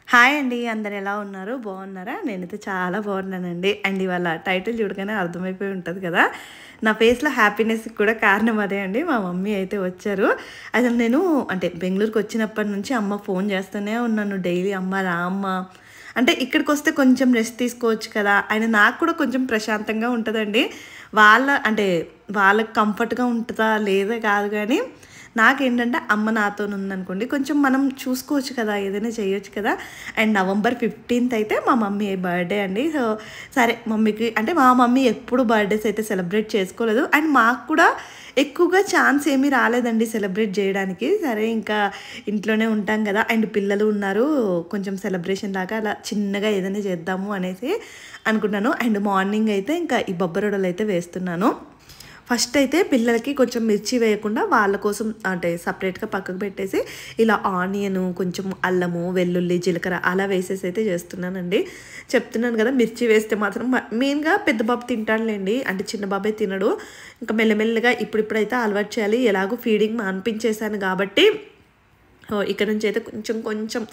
Hi అండి. అందరు ఎలా ఉన్నారు? బాగున్నారా? నేనైతే చాలా బాగున్నానండి. అండ్ ఇవాళ టైటిల్ చూడగానే అర్థమైపోయి ఉంటది కదా! నా ఫేస్‌లో హ్యాపీనెస్‌కి కూడా కారణం అదే అండి. మా మమ్మీ అయితే వచ్చారు. అసలు నేను అంటే బెంగుళూరుకొచ్చినప్పటి నుంచి అమ్మకి ఫోన్ చేస్తూనే ఉన్నాను డైలీ. అమ్మ రా అమ్మ అంటే ఇక్కడికొస్తే కొంచెం రెస్ట్ తీసుకోవచ్చు కదా! అయినా నాకు కూడా కొంచెం ప్రశాంతంగా ఉంటదండి. అంటే వాళ్ళకి కంఫర్ట్‌గా ఉంటదా లేదా కాదు గానీ నాకేంటంటే అమ్మ నాతోనుందనుకోండి కొంచెం మనం చూసుకోవచ్చు కదా! ఏదైనా చేయొచ్చు కదా! అండ్ నవంబర్ 15థ్ అయితే మా మమ్మీ బర్త్‌డే అండి. సో, సరే మమ్మీకి అంటే మా మమ్మీ ఎప్పుడు బర్త్‌డేస్ అయితే సెలబ్రేట్ చేసుకోలేదు. అండ్ మాకు కూడా ఎక్కువగా ఛాన్స్ ఏమీ రాలేదండి సెలబ్రేట్ జేయడానికి. సరే ఇంకా ఇంట్లోనే ఉంటాం గదా! అండ్ పిల్లలు ఉన్నారు. కొంచెం సెలబ్రేషన్ లాగా అలా చిన్నగా ఏదైనా చేద్దాము అనేసి అనుకున్నాను. అండ్ మార్నింగ్ అయితే ఇంకా ఈ బొబ్బరొడలైతే వేస్తున్నాను. ఫస్ట్ అయితే పిల్లలకి కొంచెం మిర్చి వేయకుండా వాళ్ళ కోసం అంటే సపరేట్‌గా పక్కకు పెట్టేసి ఇలా ఆనియను, కొంచెం అల్లము, వెల్లుల్లి, జీలకర్ర అలా వేసేసి అయితే చేస్తున్నానండి. చెప్తున్నాను కదా! మిర్చి వేస్తే మాత్రం మెయిన్‌గా పెద్ద బాబు తింటాడులేండి. అంటే చిన్న బాబే తినడు. ఇంకా మెల్లమెల్లగా ఇప్పుడిప్పుడైతే అలవాటు చేయాలి. ఎలాగో ఫీడింగ్ మానిపించేసాను కాబట్టి ఇక్కడ నుంచి అయితే కొంచెం కొంచెం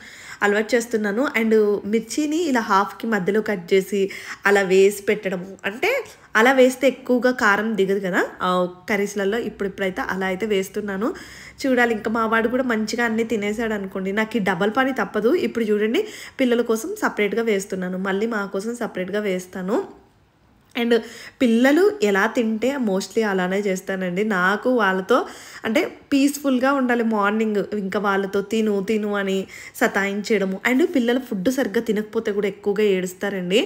అలవాటు చేస్తున్నాను. అండ్ మిర్చిని ఇలా హాఫ్‌కి మధ్యలో కట్ చేసి అలా వేసి పెట్టడము. అంటే అలా వేస్తే ఎక్కువగా కారం దిగదు కదా! కర్రీస్‌లలో ఇప్పుడిప్పుడైతే అలా అయితే వేస్తున్నాను. చూడాలి ఇంకా మా వాడు కూడా మంచిగా అన్నీ తినేసాడనుకోండి. నాకు ఈ డబల్ పని తప్పదు. ఇప్పుడు చూడండి పిల్లల కోసం సెపరేట్‌గా వేస్తున్నాను. మళ్ళీ మా కోసం సెపరేట్‌గా వేస్తాను. అండ్ పిల్లలు ఎలా తింటే మోస్ట్లీ అలానే చేస్తానండి. నాకు వాళ్ళతో అంటే పీస్‌ఫుల్‌గా ఉండాలి మార్నింగ్. ఇంకా వాళ్ళతో తిను, తిను అని సతాయించడము. అండ్ పిల్లలు ఫుడ్ సరిగ్గా తినకపోతే కూడా ఎక్కువగా ఏడుస్తారండి.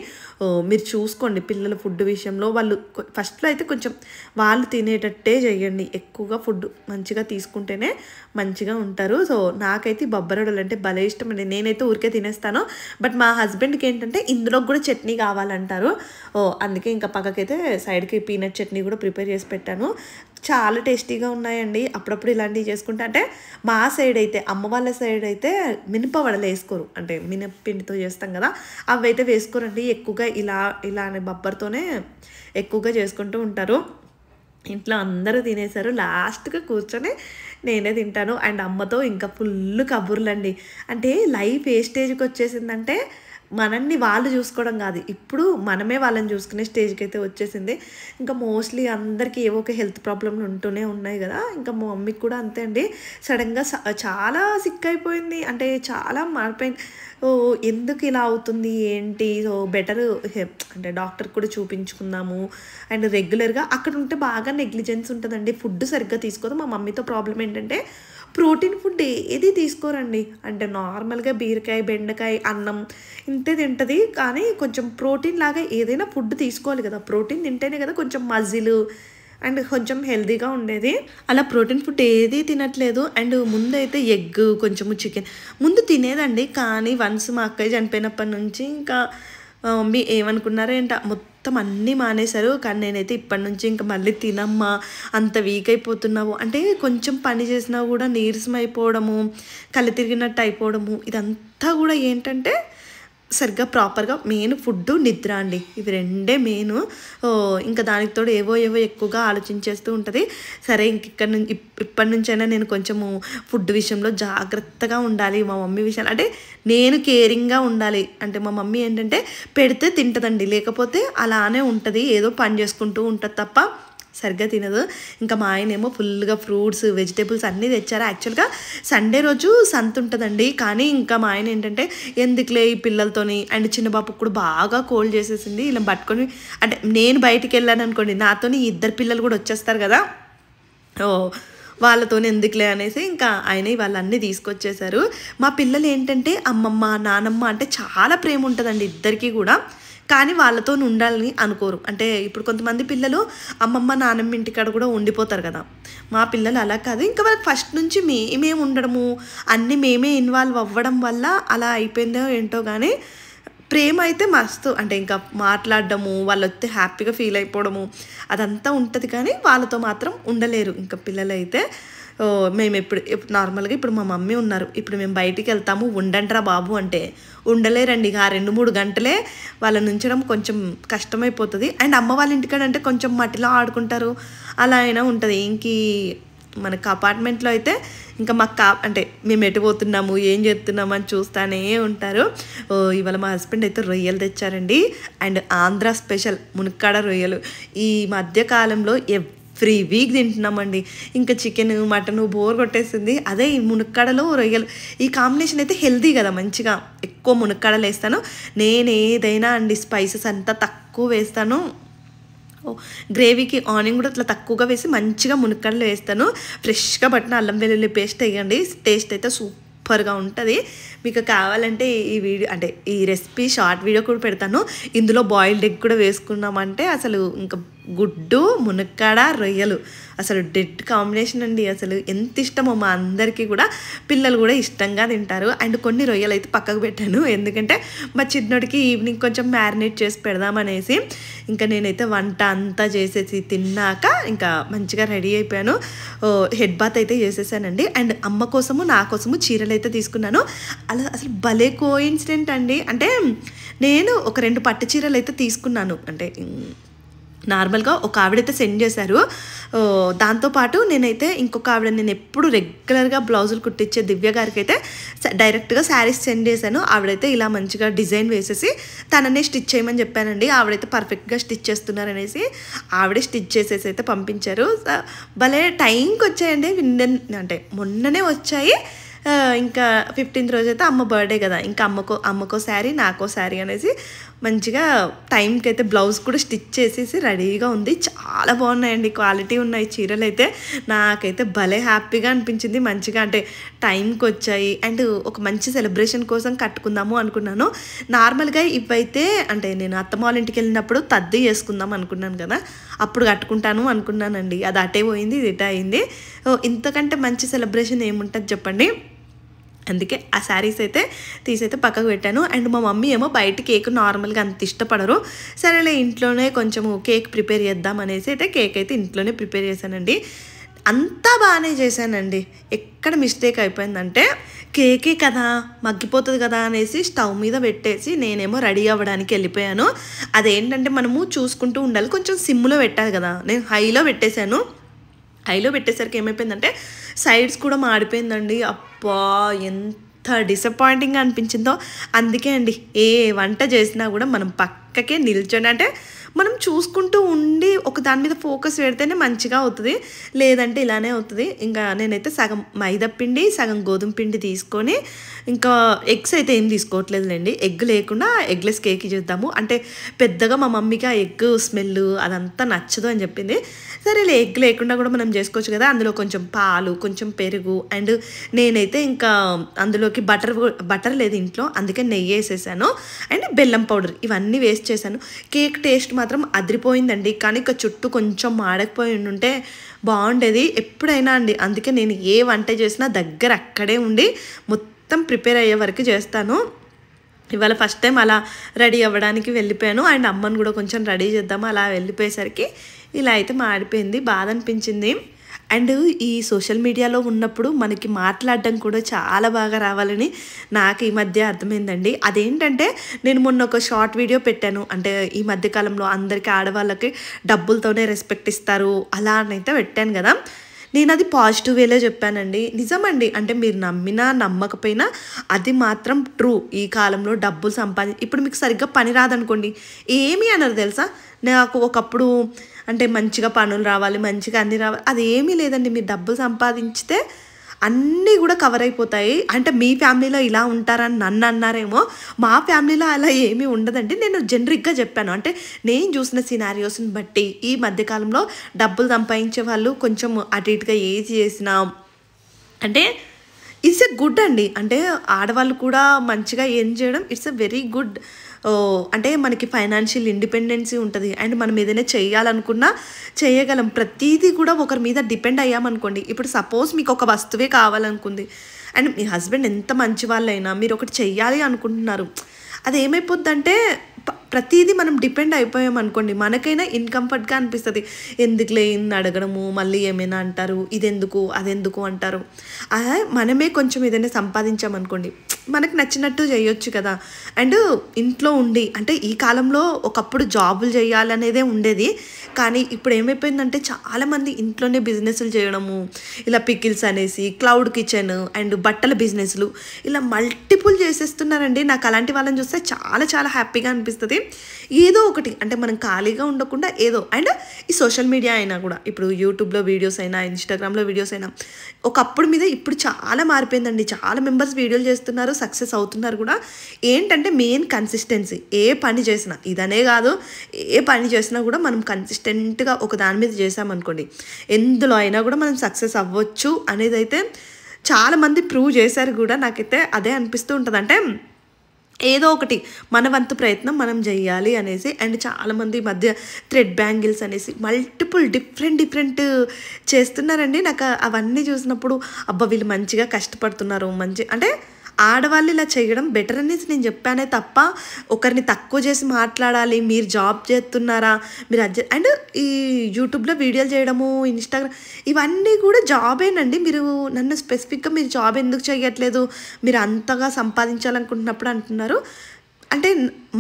మీరు చూసుకోండి పిల్లల ఫుడ్ విషయంలో వాళ్ళు ఫస్ట్‌లో అయితే కొంచెం వాళ్ళు తినేటట్టే చేయండి. ఎక్కువగా ఫుడ్ మంచిగా తీసుకుంటేనే మంచిగా ఉంటారు. సో, నాకైతే ఈ బొబ్బరొడలు అంటే భలే ఇష్టమండి. నేనైతే ఊరికే తినేస్తాను. బట్ మా హస్బెండ్‌కి ఏంటంటే ఇందులో కూడా చట్నీ కావాలంటారు. అందుకే ఇంకా పక్కకైతే సైడ్‌కి పీనట్ చట్నీ కూడా ప్రిపేర్ చేసి పెట్టాను. చాలా టేస్టీగా ఉన్నాయండి. అప్పుడప్పుడు ఇలాంటివి చేసుకుంటే అంటే మా సైడ్ అయితే అమ్మ వాళ్ళ సైడ్ అయితే మినప వడలేసుకోరు. అంటే మినప్పిండితో చేస్తాం కదా! అవైతే వేసుకోరండి. ఎక్కువగా ఇలానే బొబ్బరితోనే ఎక్కువగా చేసుకుంటూ ఉంటారు. ఇంట్లో అందరూ తినేసారు. లాస్ట్‌గా కూర్చొని నేనే తింటాను. అండ్ అమ్మతో ఇంకా ఫుల్లు కబుర్లండి. అంటే లైఫ్ ఏ స్టేజ్‌కొచ్చేసిందంటే మనల్ని వాళ్ళు చూసుకోవడం కాదు. ఇప్పుడు మనమే వాళ్ళని చూసుకునే స్టేజ్‌కైతే వచ్చేసింది. ఇంకా మోస్ట్‌లీ అందరికీ ఏవో ఒక హెల్త్ ప్రాబ్లమ్‌లు ఉంటూనే ఉన్నాయి గదా! ఇంకా మా మమ్మీకి కూడా అంతే అండి. సడెన్‌గా చాలా సిక్ అయిపోయింది. అంటే చాలా మారిపోయింది. ఎందుకు ఇలా అవుతుంది? ఏంటి? సో, బెటర్ అంటే డాక్టర్‌కి కూడా చూపించుకుందాము. అండ్ రెగ్యులర్‌గా అక్కడ ఉంటే బాగా నెగ్లిజెన్స్ ఉంటదండి. ఫుడ్ సరిగ్గా తీసుకోదు. మా మమ్మీతో ప్రాబ్లమ్ ఏంటంటే ప్రోటీన్ ఫుడ్ ఏది తీసుకోరండి. అంటే నార్మల్‌గా బీరకాయ, బెండకాయ, అన్నం ఇంతే తింటది. కానీ కొంచెం ప్రోటీన్ లాగా ఏదైనా ఫుడ్ తీసుకోవాలి కదా! ప్రోటీన్ తింటేనే కదా కొంచెం మజిలు అండ్ కొంచెం హెల్తీగా ఉండేది. అలా ప్రోటీన్ ఫుడ్ ఏది తినట్లేదు. అండ్ ముందైతే ఎగ్, కొంచెము చికెన్ ముందు తినేదండి. కానీ వన్స్ మా అక్కయ్య చనిపోయినప్పటి నుంచి ఇంకా మమ్మీ ఏమనుకున్నారో ఏంటో మొత్తం అన్నీ మానేశారు. కానీ నేనైతే ఇప్పటి నుంచి ఇంక మళ్ళీ తినమ్మా అంత వీక్ అయిపోతున్నావు అంటే కొంచెం పని చేసినా కూడా నీరసం అయిపోవడము, కళ్ళు తిరిగినట్టు అయిపోవడము ఇదంతా కూడా ఏంటంటే సరిగ్గా ప్రాపర్‌గా మెయిన్ ఫుడ్డు, నిద్ర అండి. ఇవి రెండే మెయిను. ఇంకా దానికి తోడు ఏవో ఏవో ఎక్కువగా ఆలోచించేస్తూ ఉంటది. సరే ఇంక ఇక్కడ నుంచి ఇప్పటి నుంచైనా నేను కొంచెము ఫుడ్ విషయంలో జాగ్రత్తగా ఉండాలి. మా మమ్మీ విషయాలు అంటే నేను కేరింగ్‌గా ఉండాలి. అంటే మా మమ్మీ ఏంటంటే పెడితే తింటదండి. లేకపోతే అలానే ఉంటది. ఏదో పని చేసుకుంటూ ఉంటది తప్ప సరిగ్గా తినదు. ఇంకా మా ఆయనేమో ఫుల్‌గా ఫ్రూట్స్, వెజిటబుల్స్ అన్నీ తెచ్చారు. యాక్చువల్‌గా సండే రోజు సంతుంటదండి. కానీ ఇంకా మా ఆయన ఏంటంటే ఎందుకులే ఈ పిల్లలతోని అండ్ చిన్న బాబుకి కూడా బాగా కోల్డ్ చేసేసింది. ఇలా పట్టుకొని అంటే నేను బయటికెళ్ళాననుకోండి నాతోని ఇద్దరు పిల్లలు కూడా వచ్చేస్తారు కదా! ఓహ్! వాళ్ళతోని ఎందుకులే అనేసి ఇంకా ఆయనే వాళ్ళన్నీ తీసుకొచ్చేసారు. మా పిల్లలేంటంటే అమ్మమ్మ, నానమ్మ అంటే చాలా ప్రేమ ఉంటదండి ఇద్దరికీ గూడా. కానీ వాళ్ళతోని ఉండాలని అనుకోరు. అంటే ఇప్పుడు కొంతమంది పిల్లలు అమ్మమ్మ, నానమ్మ ఇంటికాడ కూడా ఉండిపోతారు కదా! మా పిల్లలు అలా కాదు. ఇంకా వాళ్ళకి ఫస్ట్ నుంచి మేమే ఉండడము, అన్నీ మేమే ఇన్వాల్వ్ అవ్వడం వల్ల అలా అయిపోయిందో ఏంటో గానీ ప్రేమ అయితే మస్తు అంటే ఇంకా మాట్లాడడము, వాళ్ళొస్తే హ్యాపీగా ఫీల్ అయిపోవడము అదంతా ఉంటది కానీ వాళ్ళతో మాత్రం ఉండలేరు ఇంకా పిల్లలైతే. మేమెప్పుడు నార్మల్‌గా ఇప్పుడు మా మమ్మీ ఉన్నారు. ఇప్పుడు మేము బయటికెళ్తాము ఉండండిరా బాబు అంటే ఉండలేరండి. ఇక ఆ 2, 3 గంటలే వాళ్ళని ఉంచడం కొంచెం కష్టమైపోతది. అండ్ అమ్మ వాళ్ళ ఇంటికాడంటే కొంచెం మట్టిలో ఆడుకుంటారు. అలా అయినా ఉంటది. మనకు అపార్ట్మెంట్లో అయితే ఇంకా మాకు అంటే మేము ఎటు పోతున్నాము ఏం చేస్తున్నాము అని చూస్తూనే ఉంటారు. ఇవాళ మా హస్బెండ్ అయితే రొయ్యలు తెచ్చారండి. అండ్ ఆంధ్ర స్పెషల్ మునక్కాడ రొయ్యలు. ఈ మధ్యకాలంలో ఎవ్రీ వీక్ తింటున్నామండి. ఇంకా చికెన్ మటన్ బోర్ కొట్టేస్తుంది. అదే ఈ మునక్కాడలో రొయ్యలు ఈ కాంబినేషన్ అయితే హెల్తీ కదా, మంచిగా ఎక్కువ మునక్కాడలు వేస్తాను. నేను ఏదైనా అండి స్పైసెస్ అంతా తక్కువ వేస్తాను. గ్రేవీకి ఆనియన్ కూడా అట్లా తక్కువగా వేసి మంచిగా మునక్కాడలు వేస్తాను. ఫ్రెష్గా పట్టిన అల్లం వెల్లుల్లి పేస్ట్ వేయండి, టేస్ట్ అయితే సూపర్గా ఉంటుంది. మీకు కావాలంటే ఈ వీడియో అంటే ఈ రెసిపీ షార్ట్ వీడియో కూడా పెడతాను. ఇందులో బాయిల్డ్ ఎగ్ కూడా వేసుకున్నామంటే అసలు ఇంకా గుడ్డు మునక్కాడ రొయ్యలు అసలు డెడ్ కాంబినేషన్ అండి. అసలు ఎంత ఇష్టమో మా అందరికీ కూడా, పిల్లలు కూడా ఇష్టంగా తింటారు. అండ్ కొన్ని రొయ్యలు అయితే పక్కకు పెట్టాను, ఎందుకంటే మా చిన్నోడికి ఈవినింగ్ కొంచెం మ్యారినేట్ చేసి పెడదామనేసి. ఇంకా నేనైతే వంట అంతా చేసేసి తిన్నాక ఇంకా మంచిగా రెడీ అయిపోయాను. హెడ్ బాత్ అయితే చేసేసానండి. అండ్ అమ్మ కోసము నా కోసము చీరలు అయితే తీసుకున్నాను. అలా అసలు భలే కోఇన్సిడెంట్ అండి. అంటే నేను ఒక 2 పట్టు చీరలు అయితే తీసుకున్నాను. అంటే నార్మల్గా ఒక ఆవిడైతే సెండ్ చేశారు. దాంతోపాటు నేనైతే ఇంకొక ఆవిడ, నేను ఎప్పుడు రెగ్యులర్గా బ్లౌజులు కుట్టించే దివ్య గారికి అయితే డైరెక్ట్గా శారీస్ సెండ్ చేశాను. ఆవిడైతే ఇలా మంచిగా డిజైన్ వేసేసి తననే స్టిచ్ చేయమని చెప్పానండి. ఆవిడైతే పర్ఫెక్ట్గా స్టిచ్ చేస్తున్నారనేసి ఆవిడే స్టిచ్ చేసేసి అయితే పంపించారు. భలే టైంకి వచ్చాయండి. అంటే మొన్ననే వచ్చాయి. ఇంకా 15th రోజు అయితే అమ్మ బర్త్డే కదా, ఇంకా అమ్మకో శారీ నాకో శారీ అనేసి మంచిగా టైంకి అయితే బ్లౌజ్ కూడా స్టిచ్ చేసేసి రెడీగా ఉంది. చాలా బాగున్నాయండి, క్వాలిటీ ఉన్నాయి చీరలు అయితే. నాకైతే భలే హ్యాపీగా అనిపించింది. మంచిగా అంటే టైంకి వచ్చాయి. అండ్ ఒక మంచి సెలబ్రేషన్ కోసం కట్టుకుందాము అనుకున్నాను. నార్మల్గా ఇవైతే అంటే నేను అత్తమ్మ వాళ్ళ ఇంటికి వెళ్ళినప్పుడు తద్ది చేసుకుందాం అనుకున్నాను కదా, అప్పుడు కట్టుకుంటాను అనుకున్నానండి. అది అటే పోయింది, ఇది ఇటే అయింది. ఇంతకంటే మంచి సెలబ్రేషన్ ఏముంటుంది చెప్పండి. అందుకే ఆ శారీస్ అయితే తీసైతే పక్కకు పెట్టాను. అండ్ మా మమ్మీ ఏమో బయట కేక్ నార్మల్గా అంత ఇష్టపడరు. సరేలే ఇంట్లోనే కొంచెము కేక్ ప్రిపేర్ చేద్దాం అనేసి అయితే కేక్ అయితే ఇంట్లోనే ప్రిపేర్ చేశానండి. అంతా బాగానే చేశానండి. ఎక్కడ మిస్టేక్ అయిపోయిందంటే కేకే కదా మగ్గిపోతుంది కదా అనేసి స్టవ్ మీద పెట్టేసి నేనేమో రెడీ అవ్వడానికి వెళ్ళిపోయాను. అదేంటంటే మనము చూసుకుంటూ ఉండాలి, కొంచెం సిమ్లో పెట్టాలి కదా. నేను హైలో పెట్టేశాను. హైలో పెట్టేసరికి ఏమైపోయిందంటే సైడ్స్ కూడా మాడిపోయిందండి. అబ్బా ఎంత డిసప్పాయింటింగ్గా అనిపించిందో. అందుకే అండి ఏ వంట చేసినా కూడా మనం పక్కకే నిల్చొని అంటే మనం చూసుకుంటూ ఉండి ఒక దాని మీద ఫోకస్ పెడితేనే మంచిగా అవుతుంది, లేదంటే ఇలానే అవుతుంది. ఇంకా నేనైతే సగం మైదా పిండి సగం గోధుమ పిండి తీసుకొని, ఇంకా ఎగ్స్ అయితే ఏం తీసుకోవట్లేదులేండి. ఎగ్ లేకుండా ఎగ్లెస్ కేక్ చేద్దాము అంటే పెద్దగా మా మమ్మీకి ఆ ఎగ్ స్మెల్ అదంతా నచ్చదు అని చెప్పింది. సరేలే ఎగ్ లేకుండా కూడా మనం చేసుకోవచ్చు కదా. అందులో కొంచెం పాలు, కొంచెం పెరుగు, అండ్ నేనైతే ఇంకా అందులోకి బటర్ లేదు ఇంట్లో, అందుకే నెయ్యి వేసేసాను. అండ్ బెల్లం పౌడర్ ఇవన్నీ వేస్ట్ చేశాను. కేక్ టేస్ట్ మాత్రం అదిరిపోయిందండి. కానీ ఇక చుట్టూ కొంచెం మాడకపోయి ఉంటే బాగుండేది ఎప్పుడైనా అండి. అందుకే నేను ఏ వంట చేసినా దగ్గర అక్కడే ఉండి మొత్తం ప్రిపేర్ అయ్యే వరకు చేస్తాను. ఇవాళ ఫస్ట్ టైం అలా రెడీ అవ్వడానికి వెళ్ళిపోయాను. అండ్ అమ్మని కూడా కొంచెం రెడీ చేద్దాము, అలా వెళ్ళిపోయేసరికి ఇలా అయితే మాడిపోయింది. బాధ అనిపించింది. అండ్ ఈ సోషల్ మీడియాలో ఉన్నప్పుడు మనకి మాట్లాడడం కూడా చాలా బాగా రావాలని నాకు ఈ మధ్య అర్థమైందండి. అదేంటంటే నేను మొన్న ఒక షార్ట్ వీడియో పెట్టాను. అంటే ఈ మధ్యకాలంలో అందరికీ ఆడవాళ్ళకి డబ్బులతోనే రెస్పెక్ట్ ఇస్తారు అలా అనైతే పెట్టాను కదా. నేను అది పాజిటివ్ వేలో చెప్పానండి. నిజమండి, అంటే మీరు నమ్మినా నమ్మకపోయినా అది మాత్రం ట్రూ. ఈ కాలంలో డబ్బులు ఇప్పుడు మీకు సరిగ్గా పని రాదనుకోండి, ఏమీ అనరు తెలుసా. నాకు ఒకప్పుడు అంటే మంచిగా పనులు రావాలి, మంచిగా అన్నీ రావాలి, అది ఏమీ లేదండి. మీరు డబ్బులు సంపాదించితే అన్నీ కూడా కవర్ అయిపోతాయి. అంటే మీ ఫ్యామిలీలో ఇలా ఉంటారని నన్ను అన్నారేమో, మా ఫ్యామిలీలో అలా ఏమీ ఉండదండి. నేను జనరిక్గా చెప్పాను. అంటే నేను చూసిన సినారియోస్ని బట్టి ఈ మధ్యకాలంలో డబ్బులు సంపాదించే వాళ్ళు కొంచెం అటు ఇటుగా ఏది చేసినా అంటే ఇట్స్ ఎ గుడ్ అండి. అంటే ఆడవాళ్ళు కూడా మంచిగా ఏం చేయడం ఇట్స్ ఎ వెరీ గుడ్. అంటే మనకి ఫైనాన్షియల్ ఇండిపెండెన్సీ ఉంటుంది. అండ్ మనం ఏదైనా చేయాలనుకున్నా చేయగలం. ప్రతిదీ కూడా ఒకరి మీద డిపెండ్ అయ్యామనుకోండి. ఇప్పుడు సపోజ్ మీకు ఒక వస్తువే కావాలనుకుంది అండ్ మీ హస్బెండ్ ఎంత మంచి వాళ్ళైనా మీరు ఒకటి చెయ్యాలి అనుకుంటున్నారు, అది ఏమైపోద్దంటే ప్రతిదీ మనం డిపెండ్ అయిపోయామనుకోండి మనకైనా ఇన్కంఫర్ట్గా అనిపిస్తుంది. ఎందుకులే ఇన్ని అడగడము, మళ్ళీ ఏమైనా అంటారు, ఇదెందుకు అదెందుకు అంటారు. మనమే కొంచెం ఏదైనా సంపాదించామనుకోండి మనకు నచ్చినట్టు చేయొచ్చు కదా. అండ్ ఇంట్లో ఉండి అంటే ఈ కాలంలో ఒకప్పుడు జాబులు చేయాలనేదే ఉండేది. కానీ ఇప్పుడు ఏమైపోయిందంటే చాలామంది ఇంట్లోనే బిజినెస్లు చేయడము, ఇలా పికిల్స్ అనేసి, క్లౌడ్ కిచెన్ అండ్ బట్టల బిజినెస్లు ఇలా మల్టిపుల్ చేసేస్తున్నారండి. నాకు అలాంటి వాళ్ళని చూస్తే చాలా చాలా హ్యాపీగా అనిపిస్తుంది. ఏదో ఒకటి అంటే మనం ఖాళీగా ఉండకుండా ఏదో. అండ్ ఈ సోషల్ మీడియా అయినా కూడా ఇప్పుడు యూట్యూబ్లో వీడియోస్ అయినా, ఇన్స్టాగ్రామ్లో వీడియోస్ అయినా ఒకప్పుడు మీద ఇప్పుడు చాలా మారిపోయిందండి. చాలా మెంబర్స్ వీడియోలు చేస్తున్నారు, సక్సెస్ అవుతున్నారు కూడా. ఏంటంటే మెయిన్ కన్సిస్టెన్సీ. ఏ పని చేసినా ఇదనే కాదు, ఏ పని చేసినా కూడా మనం కన్సిస్టెంట్గా ఒక దాని మీద చేసామనుకోండి ఎందులో అయినా కూడా మనం సక్సెస్ అవ్వచ్చు అనేది అయితే చాలామంది ప్రూవ్ చేశారు కూడా. నాకైతే అదే అనిపిస్తూ ఉంటుంది. అంటే ఏదో ఒకటి మన వంతు ప్రయత్నం మనం చేయాలి అనేసి. అండ్ చాలామంది ఈ మధ్య థ్రెడ్ బ్యాంగిల్స్ అనేసి మల్టిపుల్ డిఫరెంట్ చేస్తున్నారండి. నాకు అవన్నీ చూసినప్పుడు అబ్బా వీళ్ళు మంచిగా కష్టపడుతున్నారు, మంచి అంటే ఆడవాళ్ళు ఇలా చేయడం బెటర్ అనేసి నేను చెప్పానే తప్ప ఒకరిని తక్కువ చేసి మాట్లాడాలి, మీరు జాబ్ చేస్తున్నారా, మీరు అండ్ ఈ యూట్యూబ్లో వీడియోలు చేయడము, ఇన్స్టాగ్రామ్ ఇవన్నీ కూడా జాబేనండి. మీరు నన్ను స్పెసిఫిక్గా మీరు జాబ్ ఎందుకు చేయట్లేదు, మీరు అంతగా సంపాదించాలనుకుంటున్నప్పుడు అంటున్నారు. అంటే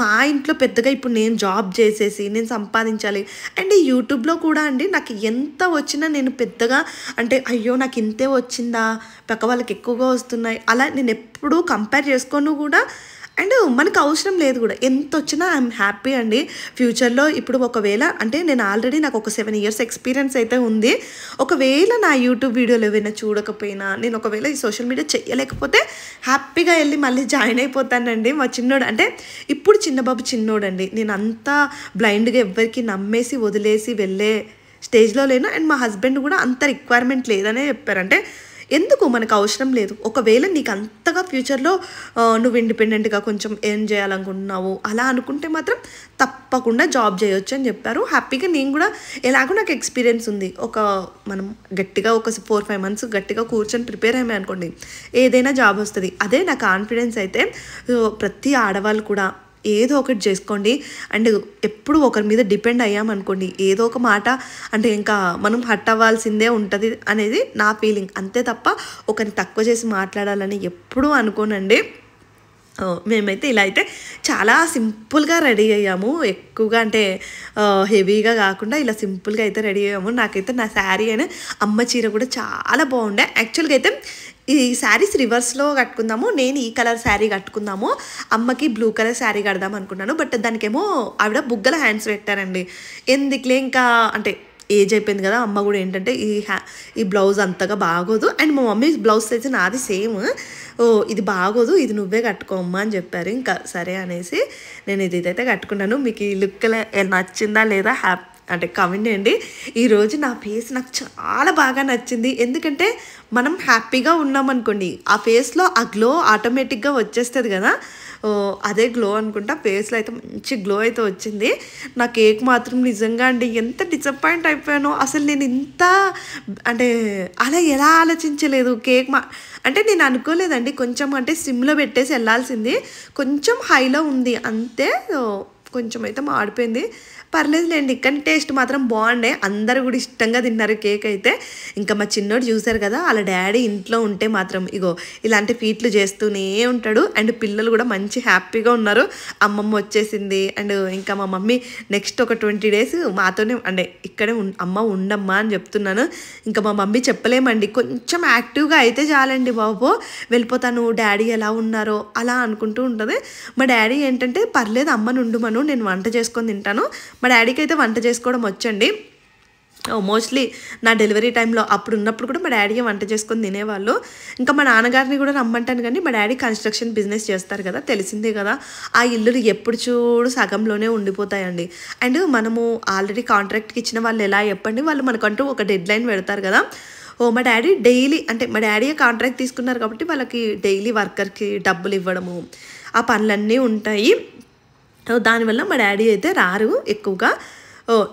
మా ఇంట్లో పెద్దగా ఇప్పుడు నేను జాబ్ చేసేసి నేను సంపాదించాలి. అండ్ ఈ యూట్యూబ్లో కూడా అండి నాకు ఎంత వచ్చినా నేను పెద్దగా అంటే అయ్యో నాకు ఇంతే వచ్చిందా, పక్క వాళ్ళకి ఎక్కువగా వస్తున్నాయి అలా నేను ఎప్పుడూ కంపేర్ చేసుకోను కూడా. అండ్ మనకు అవసరం లేదు కూడా. ఎంత వచ్చినా ఐఎమ్ హ్యాపీ అండి. ఫ్యూచర్లో ఇప్పుడు ఒకవేళ అంటే నేను ఆల్రెడీ నాకు ఒక 7 years ఎక్స్పీరియన్స్ అయితే ఉంది. ఒకవేళ నా యూట్యూబ్ వీడియోలు ఏవైనా చూడకపోయినా, నేను ఒకవేళ ఈ సోషల్ మీడియా చేయలేకపోతే హ్యాపీగా వెళ్ళి మళ్ళీ జాయిన్ అయిపోతానండి. మా చిన్నోడు అంటే ఇప్పుడు చిన్నబాబు చిన్నోడండి. నేను అంతా బ్లైండ్గా ఎవరికి నమ్మేసి వదిలేసి వెళ్ళే స్టేజ్లో లేను. అండ్ మా హస్బెండ్ కూడా అంత రిక్వైర్మెంట్ లేదనే చెప్పారు. అంటే ఎందుకు మనకు అవసరం లేదు. ఒకవేళ నీకు అంతగా ఫ్యూచర్లో నువ్వు ఇండిపెండెంట్గా కొంచెం ఏం చేయాలనుకుంటున్నావు అలా అనుకుంటే మాత్రం తప్పకుండా జాబ్ చేయొచ్చు అని చెప్పారు. హ్యాపీగా నేను కూడా ఎలాగో నాకు ఎక్స్పీరియన్స్ ఉంది. మనం గట్టిగా ఒక 4-5 months గట్టిగా కూర్చొని ప్రిపేర్ అయ్యామే అనుకోండి ఏదైనా జాబ్ వస్తుంది. అదే నా కాన్ఫిడెన్స్ అయితే. ప్రతి ఆడవాళ్ళు కూడా ఏదో ఒకటి చేసుకోండి. అండ్ ఎప్పుడు ఒకరి మీద డిపెండ్ అయ్యామనుకోండి ఏదో ఒక మాట అంటే ఇంకా మనం హట్ అవ్వాల్సిందే ఉంటుంది అనేది నా ఫీలింగ్. అంతే తప్ప ఒకరిని తక్కువ చేసి మాట్లాడాలని ఎప్పుడూ అనుకోనండి. మేమైతే ఇలా అయితే చాలా సింపుల్గా రెడీ అయ్యాము. ఎక్కువగా అంటే హెవీగా కాకుండా ఇలా సింపుల్గా అయితే రెడీ అయ్యాము. నాకైతే నా శారీ అయినా అమ్మ చీర కూడా చాలా బాగుండే. యాక్చువల్గా అయితే ఈ శారీస్ రివర్స్లో కట్టుకుందాము, నేను ఈ కలర్ శారీ కట్టుకుందాము, అమ్మకి బ్లూ కలర్ శారీ కడదాం అనుకున్నాను. బట్ దానికేమో ఆవిడ బుగ్గల హ్యాండ్స్ పెట్టారండి. ఎందుకులే ఇంకా అంటే ఏజ్ అయిపోయింది కదా, అమ్మ కూడా ఏంటంటే ఈ బ్లౌజ్ అంతగా బాగోదు. అండ్ మా మమ్మీ బ్లౌజ్ అయితే నాది సేమ్, ఇది బాగోదు, ఇది నువ్వే కట్టుకోమ్మా అని చెప్పారు. ఇంకా సరే అనేసి నేను ఇదైతే కట్టుకున్నాను. మీకు ఈ లుక్ నచ్చిందా లేదా అంటే కామెంట్ చేయండి. ఈరోజు నా ఫేస్ నాకు చాలా బాగా నచ్చింది. ఎందుకంటే మనం హ్యాపీగా ఉన్నామనుకోండి ఆ ఫేస్లో ఆ గ్లో ఆటోమేటిక్గా వచ్చేస్తుంది కదా. అదే గ్లో అనుకుంటా. ఫేస్లో అయితే మంచి గ్లో అయితే వచ్చింది. నా కేక్ మాత్రం నిజంగా అండి ఎంత డిసప్పాయింట్ అయిపోయానో అసలు. నేను ఇంత అంటే అలా ఎలా ఆలోచించలేదు. కేక్ అంటే నేను అనుకోలేదండి. కొంచెం అంటే సిమ్లో పెట్టేసి వెళ్ళాల్సింది, కొంచెం హైలో ఉంది అంతే. కొంచెం అయితే మాడిపోయింది, పర్లేదులేండి. కానీ టేస్ట్ మాత్రం బాగుండే. అందరూ కూడా ఇష్టంగా తిన్నారు కేక్ అయితే. ఇంకా మా చిన్నోడు చూశారు కదా, వాళ్ళ డాడీ ఇంట్లో ఉంటే మాత్రం ఇగో ఇలాంటి ఫీట్లు చేస్తూనే ఉంటాడు. అండ్ పిల్లలు కూడా మంచి హ్యాపీగా ఉన్నారు. అమ్మమ్మ వచ్చేసింది. అండ్ ఇంకా మా మమ్మీ నెక్స్ట్ ఒక 20 days మాతోనే అంటే ఇక్కడే అమ్మ ఉండమ్మా అని చెప్తున్నాను. ఇంకా మా మమ్మీ చెప్పలేమండి, కొంచెం యాక్టివ్గా అయితే చాలండి బాబు, వెళ్ళిపోతాను డాడీ ఎలా ఉన్నారో అలా అనుకుంటూ ఉంటుంది. మా డాడీ ఏంటంటే పర్లేదు అమ్మను ఉండుమను, నేను వంట చేసుకొని తింటాను. మా డాడీకి అయితే వంట చేసుకోవడం వచ్చండి. మోస్ట్లీ నా డెలివరీ టైంలో అప్పుడు ఉన్నప్పుడు కూడా మా డాడీ వంట చేసుకొని తినేవాళ్ళు. ఇంకా మా నాన్నగారిని కూడా రమ్మంటాను, కానీ మా డాడీ కన్స్ట్రక్షన్ బిజినెస్ చేస్తారు కదా, తెలిసిందే కదా. ఆ ఇల్లులు ఎప్పుడు చూడు సగంలోనే ఉండిపోతాయండి. అండ్ మనము ఆల్రెడీ కాంట్రాక్ట్కి ఇచ్చిన వాళ్ళు ఎలా చెప్పండి, వాళ్ళు మనకంటూ ఒక డెడ్ లైన్ పెడతారు కదా. మా డాడీ డైలీ అంటే మా డాడీ కాంట్రాక్ట్ తీసుకున్నారు కాబట్టి వాళ్ళకి డైలీ వర్కర్కి డబ్బులు ఇవ్వడము ఆ పనులన్నీ ఉంటాయి. దానివల్ల మా డాడీ అయితే రారు ఎక్కువగా.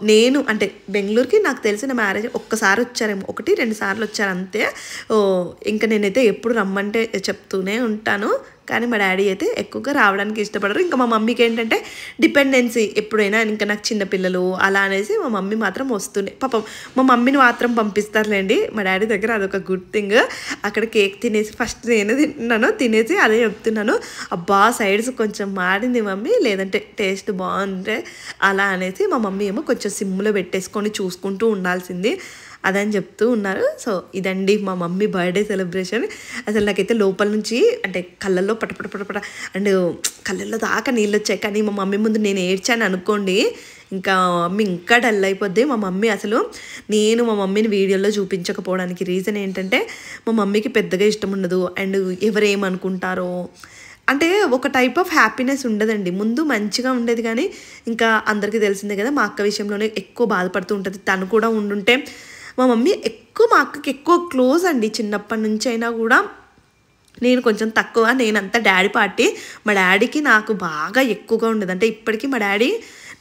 నేను అంటే బెంగళూరుకి నాకు తెలిసిన మ్యారేజ్ ఒక్కసారి వచ్చారేమో, 1-2 సార్లు వచ్చారు అంతే. ఇంకా నేనైతే ఎప్పుడు రమ్మంటే చెప్తూనే ఉంటాను. కానీ మా డాడీ అయితే ఎక్కువగా రావడానికి ఇష్టపడరు. ఇంకా మా మమ్మీకి ఏంటంటే డిపెండెన్సీ, ఎప్పుడైనా ఇంకా నాకు చిన్నపిల్లలు అలా అనేసి మా మమ్మీ మాత్రం వస్తుండే. పాపం మా మమ్మీని మాత్రం పంపిస్తారులేండి మా డాడీ దగ్గర, అదొక గుడ్ థింగ్. అక్కడ కేక్ తినేసి ఫస్ట్ నేను తింటున్నాను, తినేసి అదే చెప్తున్నాను, అబ్బా సైడ్స్ కొంచెం మాడింది మమ్మీ, లేదంటే టేస్ట్ బాగుంటే అలా అనేసి మా మమ్మీ ఏమో కొంచెం సిమ్లో పెట్టేసుకొని చూసుకుంటూ ఉండాల్సింది అదని చెప్తూ ఉన్నారు. సో ఇదండి మా మమ్మీ బర్త్డే సెలబ్రేషన్. అసలు నాకైతే లోపల నుంచి అంటే కళ్ళల్లో పటపట అండ్ కళ్ళల్లో దాకా నీళ్ళు వచ్చాయి. కానీ మా మమ్మీ ముందు నేను ఏడ్చాను అనుకోండి, ఇంకా మమ్మీ ఇంకా డల్ అయిపోద్ది. మా మమ్మీ అసలు నేను మా మమ్మీని వీడియోలో చూపించకపోవడానికి రీజన్ ఏంటంటే మా మమ్మీకి పెద్దగా ఇష్టం ఉండదు, అండ్ ఎవరేమనుకుంటారో అంటే ఒక టైప్ ఆఫ్ హ్యాపీనెస్ ఉండదండి. ముందు మంచిగా ఉండేది కానీ ఇంకా అందరికీ తెలిసిందే కదా, మా అక్క విషయంలోనే ఎక్కువ బాధపడుతూ ఉంటుంది. తను కూడా ఉండుంటే మా మమ్మీ మా అక్కకి ఎక్కువ క్లోజ్ అండి చిన్నప్పటి నుంచి. అయినా కూడా నేను కొంచెం తక్కువ, నేనంతా డాడీ పార్టీ. మా డాడీకి నాకు బాగా ఎక్కువగా ఉండదు. అంటే ఇప్పటికీ మా డాడీ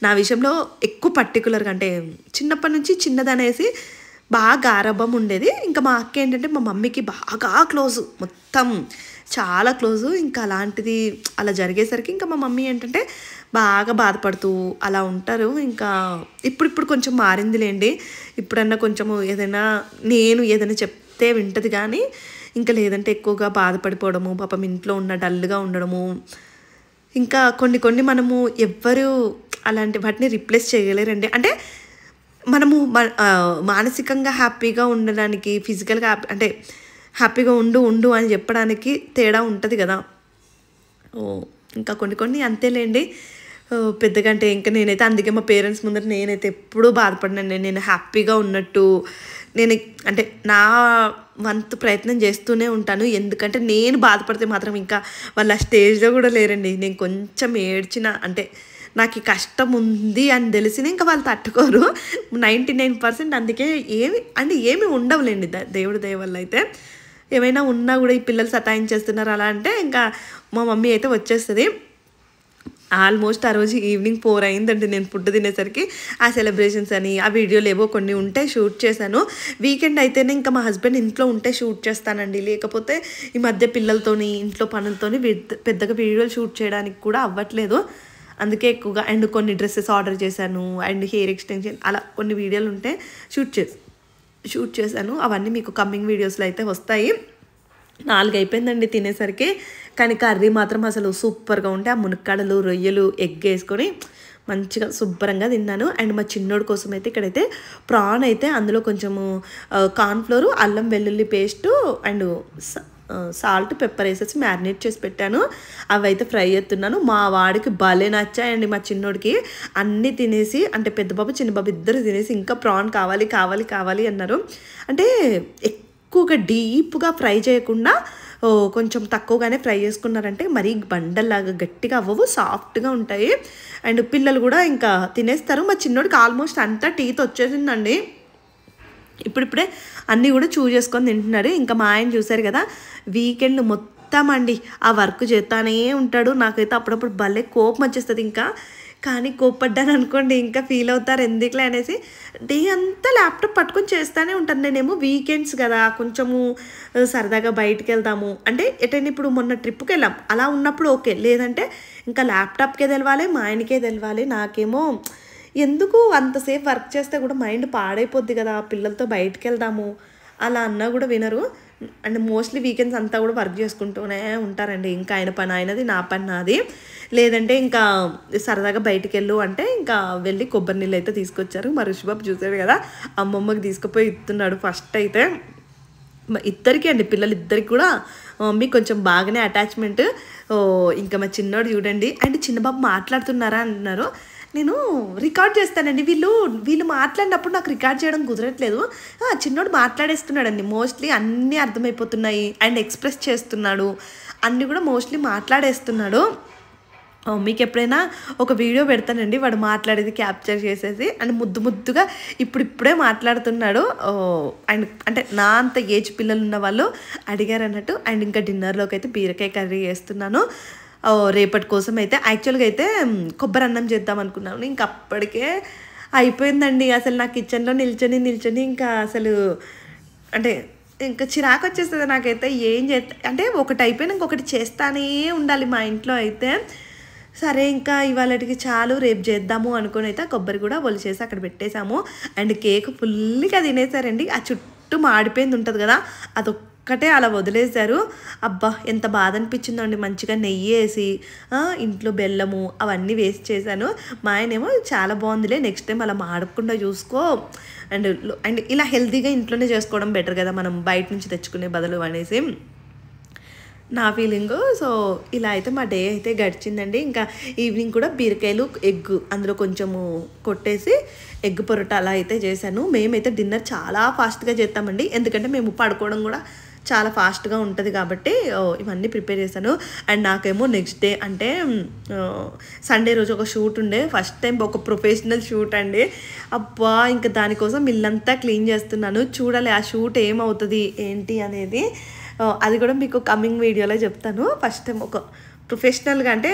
నా విషయంలో ఎక్కువ పర్టికులర్గా, అంటే చిన్నప్పటి నుంచి చిన్నదనేసి బాగా గారాబం ఉండేది. ఇంకా మా అక్క ఏంటంటే మా మమ్మీకి బాగా క్లోజు, మొత్తం చాలా క్లోజు. ఇంకా అలాంటిది అలా జరిగేసరికి ఇంకా మా మమ్మీ ఏంటంటే బాగా బాధపడుతూ అలా ఉంటారు. ఇంకా ఇప్పుడు కొంచెం మారిందిలేండి. ఇప్పుడన్నా కొంచెము నేను ఏదైనా చెప్తే వింటది కానీ ఇంకా లేదంటే ఎక్కువగా బాధపడిపోవడము, పాపం ఇంట్లో ఉన్న డల్గా ఉండడము. ఇంకా కొన్ని మనము ఎవ్వరు అలాంటి వాటిని రిప్లేస్ చేయలేరండి. అంటే మనము మానసికంగా హ్యాపీగా ఉండడానికి, ఫిజికల్గా అంటే హ్యాపీగా ఉండు అని చెప్పడానికి తేడా ఉంటుంది కదా. ఇంకా కొన్ని అంతేలేండి. పెద్దగా అంటే ఇంకా నేనైతే అందుకే మా పేరెంట్స్ ముందర నేనైతే ఎప్పుడూ బాధపడినాను. నేను హ్యాపీగా ఉన్నట్టు నేను అంటే నా వంతు ప్రయత్నం చేస్తూనే ఉంటాను. ఎందుకంటే నేను బాధపడితే మాత్రం ఇంకా వాళ్ళ స్టేజ్లో కూడా లేరండి. నేను కొంచెం ఏడ్చిన అంటే నాకు ఈ కష్టం ఉంది అని తెలిసిన ఇంకా వాళ్ళు తట్టుకోరు 99%. అందుకే ఏమి ఉండవులేండి దేవుడి దయ వల్ల. అయితే ఏమైనా ఉన్నా కూడా ఈ పిల్లలు సతాయించేస్తున్నారు అలా అంటే ఇంకా మా మమ్మీ అయితే వచ్చేస్తుంది. ఆల్మోస్ట్ ఆ రోజు ఈవినింగ్ 4 అయిందండి నేను ఫుడ్ తినేసరికి. ఆ సెలబ్రేషన్స్ అని ఆ వీడియోలు ఏవో కొన్ని ఉంటే షూట్ చేశాను. వీకెండ్ అయితేనే ఇంకా మా హస్బెండ్ ఇంట్లో ఉంటే షూట్ చేస్తానండి, లేకపోతే ఈ మధ్య పిల్లలతోని ఇంట్లో పనులతోని పెద్దగా వీడియోలు షూట్ చేయడానికి కూడా అవ్వట్లేదు. అందుకే ఎక్కువగా అండ్ కొన్ని డ్రెస్సెస్ ఆర్డర్ చేశాను, అండ్ హెయిర్ ఎక్స్టెన్షన్ అలా కొన్ని వీడియోలు ఉంటే షూట్ చేశాను. అవన్నీ మీకు కమ్మింగ్ వీడియోస్లో అయితే వస్తాయి. 4 అయిపోయిందండి తినేసరికి. కానీ కర్రీ మాత్రం అసలు సూపర్గా ఉంటే ఆ మునక్కాడలు, రొయ్యలు, ఎగ్ వేసుకొని మంచిగా శుభ్రంగా తిన్నాను. అండ్ మా చిన్నోడి కోసం అయితే ఇక్కడైతే ప్రాన్ అయితే అందులో కొంచెము కార్న్ఫ్లోరు, అల్లం వెల్లుల్లి పేస్టు అండ్ సాల్ట్, పెప్పర్ వేసేసి మ్యారినేట్ చేసి పెట్టాను. అవి అయితే ఫ్రై చేస్తున్నాను. మా వాడికి భలే నచ్చాయండి. మా చిన్నోడికి అన్నీ తినేసి, అంటే పెద్ద బాబు చిన్న బాబు ఇద్దరు తినేసి ఇంకా ప్రాన్ కావాలి అన్నారు. అంటే ఎక్కువగా డీప్గా ఫ్రై చేయకుండా కొంచెం తక్కువగానే ఫ్రై చేసుకున్నారంటే మరీ బండల్లాగా గట్టిగా అవ్వవు, సాఫ్ట్గా ఉంటాయి. అండ్ పిల్లలు కూడా ఇంకా తినేస్తారు. మా చిన్నోడికి ఆల్మోస్ట్ అంతా టీత్ వచ్చేసిందండి. ఇప్పుడిప్పుడే అన్నీ కూడా చేసుకొని తింటున్నాడు. ఇంకా మా ఆయన చూశారు కదా, వీకెండ్ మొత్తం అండి ఆ వర్క్ చేస్తానే ఉంటాడు. నాకైతే అప్పుడప్పుడు భలే కోపం వచ్చేస్తుంది. కానీ కోప్పడ్డాను అనుకోండి ఇంకా ఫీల్ అవుతారు ఎందుకులే అనేసి డే అంతా ల్యాప్టాప్ పట్టుకొని చేస్తూనే ఉంటాను. నేనేమో వీకెండ్స్ కదా కొంచెము సరదాగా బయటికి వెళ్దాము అంటే ఎటైనా ఇప్పుడు మొన్న ట్రిప్కి వెళ్ళాం అలా ఉన్నప్పుడు ఓకే, లేదంటే ఇంకా ల్యాప్టాప్కే తెలవాలి, మా ఆయనకే తెలవాలి. నాకేమో ఎందుకు అంతసేపు వర్క్ చేస్తే కూడా మైండ్ పాడైపోద్ది కదా, పిల్లలతో బయటికి వెళ్దాము అలా అన్నా కూడా వినరు. అండ్ మోస్ట్లీ వీకెండ్స్ అంతా కూడా వర్క్ చేసుకుంటూనే ఉంటారండి. ఇంకా ఆయన పని ఆయనది, నా పని నాది. లేదంటే ఇంకా సరదాగా బయటికి వెళ్ళు అంటే ఇంకా వెళ్ళి కొబ్బరి నీళ్ళు అయితే తీసుకొచ్చారు. మా ఋషిబాబు చూసాడు కదా, అమ్మమ్మకి తీసుకుపోయి ఇస్తున్నాడు. ఫస్ట్ అయితే ఇద్దరికి అండి, పిల్లలిద్దరికి కూడా మమ్మీ కొంచెం బాగానే అటాచ్మెంట్. ఇంకా మా చిన్నోడు చూడండి. అండ్ చిన్నబాబు మాట్లాడుతున్నారా అంటున్నారు. నేను రికార్డ్ చేస్తానండి. వీళ్ళు మాట్లాడినప్పుడు నాకు రికార్డ్ చేయడం కుదరట్లేదు. చిన్నోడు మాట్లాడేస్తున్నాడండి. మోస్ట్లీ అన్నీ అర్థమైపోతున్నాయి. అండ్ ఎక్స్ప్రెస్ చేస్తున్నాడు, అన్నీ కూడా మోస్ట్లీ మాట్లాడేస్తున్నాడు. మీకు ఎప్పుడైనా ఒక వీడియో పెడతానండి వాడు మాట్లాడేది క్యాప్చర్ చేసేసి. అండ్ ముద్దుగా ఇప్పుడే మాట్లాడుతున్నాడు. అండ్ అంటే నా అంత ఏజ్ పిల్లలు ఉన్న వాళ్ళు అడిగారు అన్నట్టు. అండ్ ఇంకా డిన్నర్లోకి అయితే బీరకాయ కర్రీ చేస్తున్నాను రేపటి కోసం. అయితే యాక్చువల్గా అయితే కొబ్బరి అన్నం చేద్దాం అనుకున్నాను. ఇంక అప్పటికే అయిపోయిందండి. అసలు నా కిచెన్లో నిల్చొని ఇంకా అసలు అంటే ఇంకా చిరాకొచ్చేస్తది నాకైతే. ఏం అంటే ఒకటి అయిపోయినాక ఒకటి చేస్తానే ఉండాలి మా ఇంట్లో అయితే. సరే ఇంకా ఇవాళటికి చాలు రేపు చేద్దాము అనుకుని అయితే కొబ్బరి కూడా ఒలిచేసి అక్కడ పెట్టేశాము. అండ్ కేక్ ఫుల్గా తినేసారండి. ఆ చుట్టూ మాడిపోయింది ఉంటుంది కదా, అదొక్కటే అలా వదిలేశారు. అబ్బా ఎంత బాధ అనిపించిందో అండి. మంచిగా నెయ్యి వేసి ఇంట్లో బెల్లము అవన్నీ వేసి చేశాను. మా ఆయనేమో చాలా బాగుందిలే, నెక్స్ట్ టైం అలా మాడకుండా చూసుకో, అండ్ అండ్ ఇలా హెల్తీగా ఇంట్లోనే చేసుకోవడం బెటర్ కదా మనం బయట నుంచి తెచ్చుకునే బదులు అనేసి నా ఫీలింగు. సో ఇలా అయితే మా డే అయితే గడిచిందండి. ఇంకా ఈవినింగ్ కూడా బీరకాయలు ఎగ్ అందులో కొంచెము కొట్టేసి ఎగ్ పొరట అలా అయితే చేశాను. మేమైతే డిన్నర్ చాలా ఫాస్ట్గా చేస్తామండి, ఎందుకంటే మేము పడుకోవడం కూడా చాలా ఫాస్ట్గా ఉంటుంది కాబట్టి ఇవన్నీ ప్రిపేర్ చేశాను. అండ్ నాకేమో నెక్స్ట్ డే అంటే సండే రోజు ఒక షూట్ ఉండే, ఫస్ట్ టైం ఒక ప్రొఫెషనల్ షూట్ అండి. అబ్బా ఇంకా దానికోసం ఇల్లంతా క్లీన్ చేస్తున్నాను. చూడాలి ఆ షూట్ ఏమవుతుంది ఏంటి అనేది, అది కూడా మీకు కమింగ్ వీడియోలో చెప్తాను. ఫస్ట్ టైం ఒక ప్రొఫెషనల్గా అంటే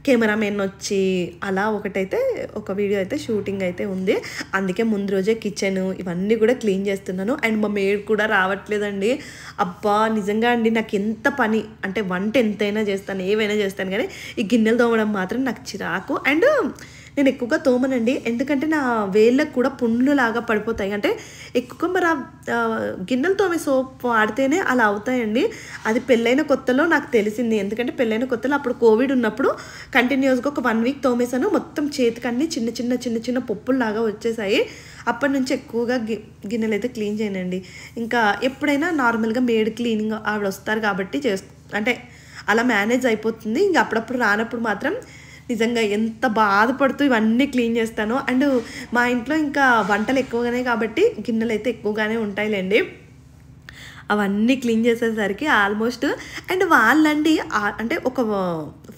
కెమెరామెన్ వచ్చి అలా ఒకటైతే ఒక వీడియో అయితే షూటింగ్ అయితే ఉంది. అందుకే ముందు రోజే కిచెన్ ఇవన్నీ కూడా క్లీన్ చేస్తున్నాను. అండ్ మా మేడ్ కూడా రావట్లేదండి. అబ్బా నిజంగా అండి నాకు ఎంత పని అంటే వంట ఎంతైనా చేస్తాను, ఏవైనా చేస్తాను, కానీ ఈ గిన్నెలు తోమడం మాత్రం నాకు చిరాకు. అండ్ నేను ఎక్కువగా తోమనండి, ఎందుకంటే నా వేళ్ళకు కూడా పుండ్లు లాగా పడిపోతాయి. అంటే ఎక్కువగా మరి గిన్నెలు తోమే సోప్ వాడితేనే అలా అవుతాయండి. అది పెళ్ళైన కొత్తలో నాకు తెలిసింది, ఎందుకంటే పెళ్ళైన కొత్తలో అప్పుడు కోవిడ్ ఉన్నప్పుడు కంటిన్యూస్గా ఒక 1 వీక్ తోమేశాను. మొత్తం చేతికన్నీ చిన్న చిన్న చిన్న చిన్న పప్పుల్లాగా వచ్చేసాయి. అప్పటి నుంచి ఎక్కువగా గిన్నెలు అయితే క్లీన్ చేయనండి. ఇంకా ఎప్పుడైనా నార్మల్గా మేడ్ క్లీనింగ్ ఆవిడ వస్తారు కాబట్టి అంటే అలా మేనేజ్ అయిపోతుంది. ఇంకా అప్పుడప్పుడు రానప్పుడు మాత్రం నిజంగా ఎంత బాధపడుతూ ఇవన్నీ క్లీన్ చేస్తాను. అండ్ మా ఇంట్లో ఇంకా వంటలు ఎక్కువగానే కాబట్టి గిన్నెలు అయితే ఎక్కువగానే ఉంటాయిలేండి. అవన్నీ క్లీన్ చేసేసరికి ఆల్మోస్ట్ అండ్ వాళ్ళండి అంటే ఒక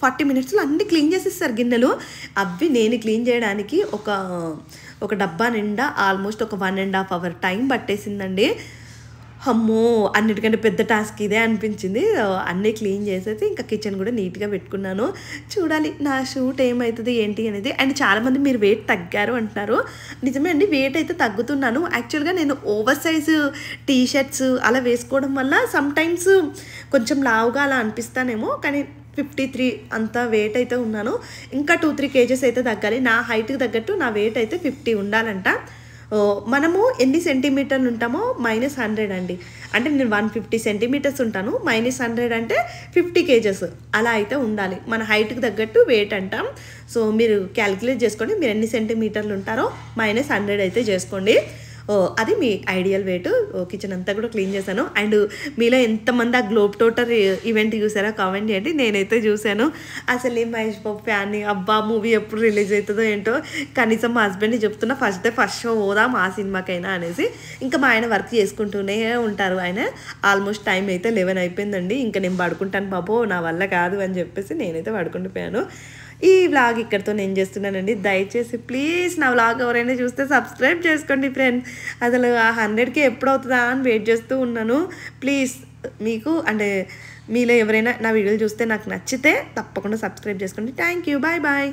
40 మినిట్స్లో అన్నీ క్లీన్ చేసేస్తారు గిన్నెలు. అవి నేను క్లీన్ చేయడానికి ఒక డబ్బా నిండా ఆల్మోస్ట్ ఒక 1.5 అవర్ టైం పట్టేసిందండి. అమ్మో అన్నిటికంటే పెద్ద టాస్క్ ఇదే అనిపించింది. అన్నీ క్లీన్ చేసేసి ఇంకా కిచెన్ కూడా నీట్గా పెట్టుకున్నాను. చూడాలి నా షూట్ ఏమవుతుంది ఏంటి అనేది. అండ్ చాలామంది మీరు వెయిట్ తగ్గారు అంటున్నారు. నిజమే అండి, వెయిట్ అయితే తగ్గుతున్నాను. యాక్చువల్గా నేను ఓవర్ సైజు టీషర్ట్స్ అలా వేసుకోవడం వల్ల సమ్టైమ్స్ కొంచెం లావుగా అలా అనిపిస్తానేమో, కానీ 53 అంత వెయిట్ అయితే ఉన్నాను. ఇంకా 2-3 కేజెస్ అయితే తగ్గాలి. నా హైట్కి తగ్గట్టు నా వెయిట్ అయితే 50 ఉండాలంట. మనము ఎన్ని సెంటీమీటర్లు ఉంటామో -100 అండి. అంటే నేను 150 సెంటీమీటర్స్ ఉంటాను, -100 అంటే 50 కేజెస్ అలా అయితే ఉండాలి. మన హైట్కి తగ్గట్టు వెయిట్ అంటాం. సో మీరు క్యాలిక్యులేట్ చేసుకోండి, మీరు ఎన్ని సెంటీమీటర్లు ఉంటారో -100 అయితే చేసుకోండి. అది మీ ఐడియల్ వెయిట్. కిచెన్ అంతా కూడా క్లీన్ చేశాను. అండ్ మీలో ఎంతమంది ఆ గ్లోబ్ టోటర్ ఈవెంట్ చూసారా కామెంట్ చేయండి. నేనైతే చూశాను. అసలు ఈ మహేష్ బాబు ఫ్యాన్ని. అబ్బా మూవీ ఎప్పుడు రిలీజ్ అవుతుందో ఏంటో, కనీసం మా హస్బెండ్ని చెప్తున్నా ఫస్ట్ షో పోదాం ఆ సినిమాకైనా అనేసి. ఇంకా మా ఆయన వర్క్ చేసుకుంటూనే ఉంటారు. ఆయన ఆల్మోస్ట్ టైం అయితే 11 అయిపోయిందండి. ఇంకా నేను పడుకుంటాను బాబో, నా వల్ల కాదు అని చెప్పేసి నేనైతే పడుకుండిపోయాను. ఈ వ్లాగ్ ఇక్కడితో నేను చేస్తున్నానండి. దయచేసి ప్లీజ్ నా వ్లాగ్ ఎవరైనా చూస్తే సబ్స్క్రైబ్ చేసుకోండి ఫ్రెండ్స్. అసలు ఆ 100K ఎప్పుడవుతుందా అని వెయిట్ చేస్తూ ఉన్నాను. ప్లీజ్ మీకు అంటే మీలో ఎవరైనా నా వీడియోలు చూస్తే నాకు నచ్చితే తప్పకుండా సబ్స్క్రైబ్ చేసుకోండి. Thank you, bye bye.